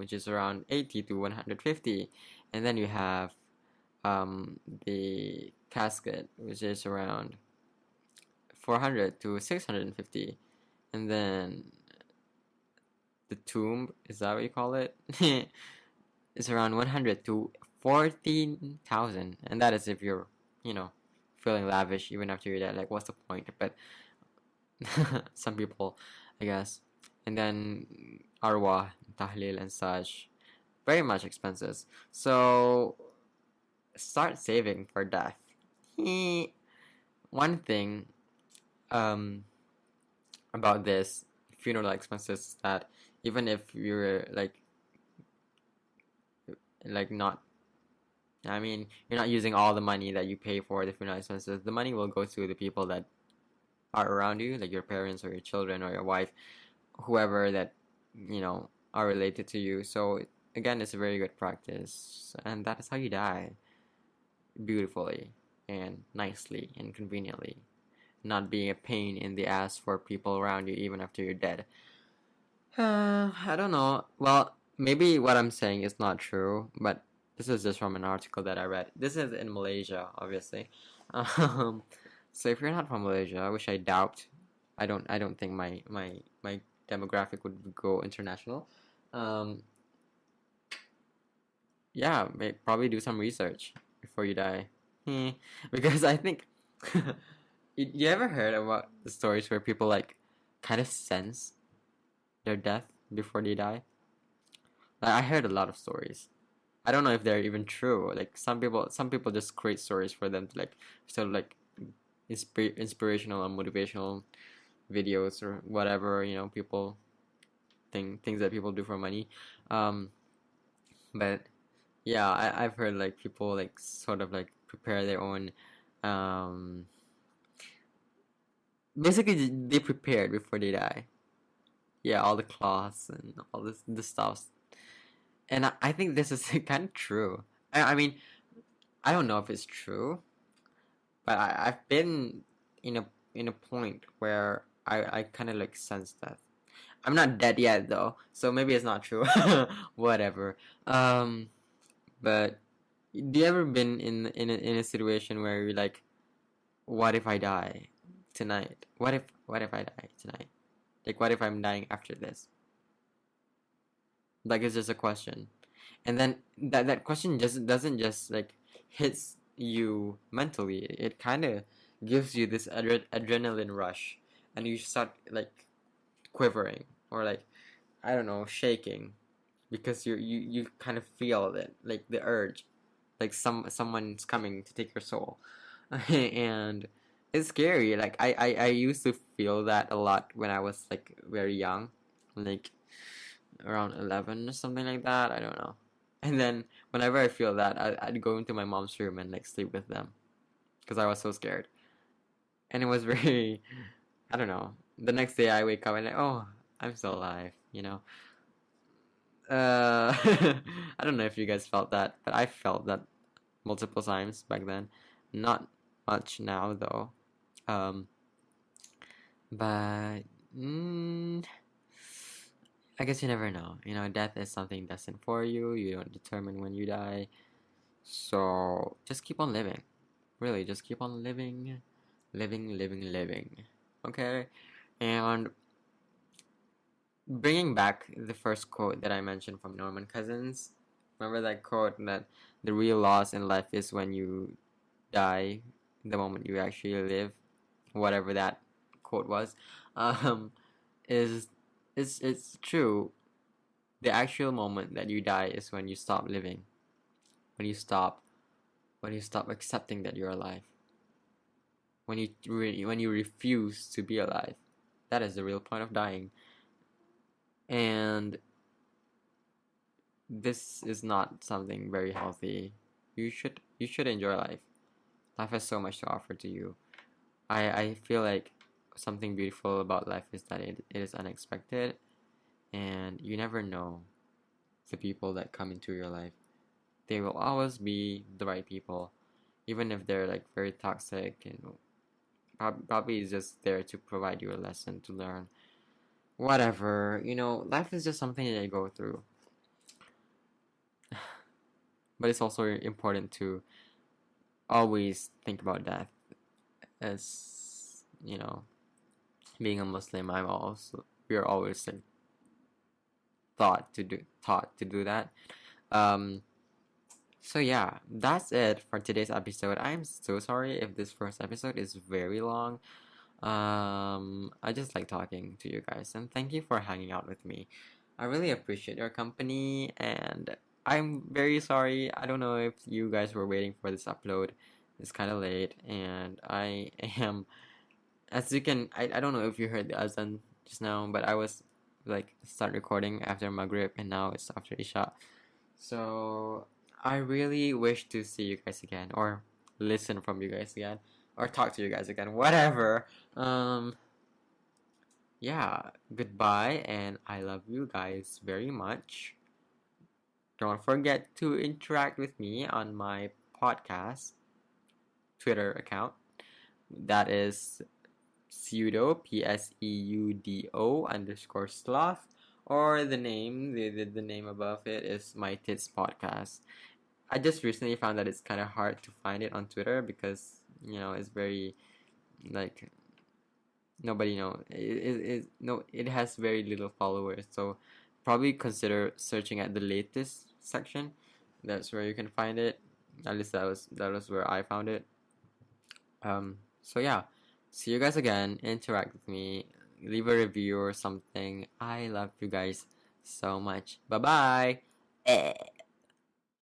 which is around 80 to 150, and then you have the casket, which is around 400 to 650, and then the tomb, is that what you call it? It's around 100 to 14,000, and that is if you're, you know, feeling lavish even after you're dead. Like, what's the point? But some people, I guess. And then arwah, tahlil, and such, very much expenses. So start saving for death. One thing about this funeral expenses, that even if you're like not, I mean, you're not using all the money that you pay for the funeral expenses, the money will go to the people that are around you, like your parents or your children or your wife, whoever that, you know, are related to you. So again, it's a very good practice, and that is how you die, beautifully and nicely and conveniently, not being a pain in the ass for people around you even after you're dead. I don't know. Well, maybe what I'm saying is not true, but this is just from an article that I read. This is in Malaysia, obviously. So if you're not from Malaysia, which I doubt, I don't think my demographic would go international. Yeah, probably do some research before you die. Because I think, you ever heard about the stories where people like kind of sense their death before they die? Like, I heard a lot of stories. I don't know if they're even true. Like, some people just create stories for them to like sort of like inspirational and motivational videos or whatever, you know, people things that people do for money. But yeah, I've heard like people like sort of like prepare their own, basically they prepared before they die. Yeah, all the cloths and all this stuff. And I think this is kind of true. I mean, I don't know if it's true, but I've been in a point where I kind of like sense that. I'm not dead yet though, so maybe it's not true. Whatever. But do you ever been in a situation where you're like, what if I die tonight? What if I die tonight? Like, what if I'm dying after this? Like, it's just a question, and then that question just doesn't just like hits you mentally. It kind of gives you this adrenaline rush, and you start like quivering or like, I don't know, shaking, because you kind of feel it, like the urge, like someone's coming to take your soul. And it's scary. Like, I used to feel that a lot when I was like very young, like around 11 or something like that, I don't know. And then whenever I feel that, I'd go into my mom's room and like sleep with them because I was so scared. And it was very, I don't know, the next day I wake up and like, oh, I'm still alive, you know. I don't know if you guys felt that, but I felt that multiple times back then. Not much now though. But I guess you never know. You know, death is something destined for you. You don't determine when you die. So just keep on living. Really, just keep on living. Living. Okay? And bringing back the first quote that I mentioned from Norman Cousins. Remember that quote that the real loss in life is when you die, the moment you actually live, whatever that quote was, is it's true. The actual moment that you die is when you stop living, when you stop accepting that you're alive, when you refuse to be alive. That is the real point of dying. And this is not something very healthy. You should enjoy life. Life has so much to offer to you. I feel like something beautiful about life is that it is unexpected, and you never know the people that come into your life. They will always be the right people, even if they're like very toxic, and probably is just there to provide you a lesson to learn. Whatever, you know, life is just something that you go through. but it's also important to always think about that. As you know, being a Muslim, we are always like taught to do that. So yeah, that's it for today's episode. I'm so sorry if this first episode is very long. I just like talking to you guys, and thank you for hanging out with me. I really appreciate your company, and I'm very sorry. I don't know if you guys were waiting for this upload. It's kind of late, and I am, as you can, I don't know if you heard the azan just now, but I was like start recording after Maghrib, and now it's after Isha. So I really wish to see you guys again, or listen from you guys again, or talk to you guys again, whatever. Yeah, goodbye, and I love you guys very much. Don't forget to interact with me on my podcast Twitter account. That is pseudo pseudo_sloth, or the name above it is my tits podcast. I just recently found that it's kind of hard to find it on Twitter because it's very like nobody it has very little followers, so probably consider searching at the latest section. That's where you can find it. At least that was where I found it. So yeah, see you guys again. Interact with me, leave a review or something. I love you guys so much. Bye bye.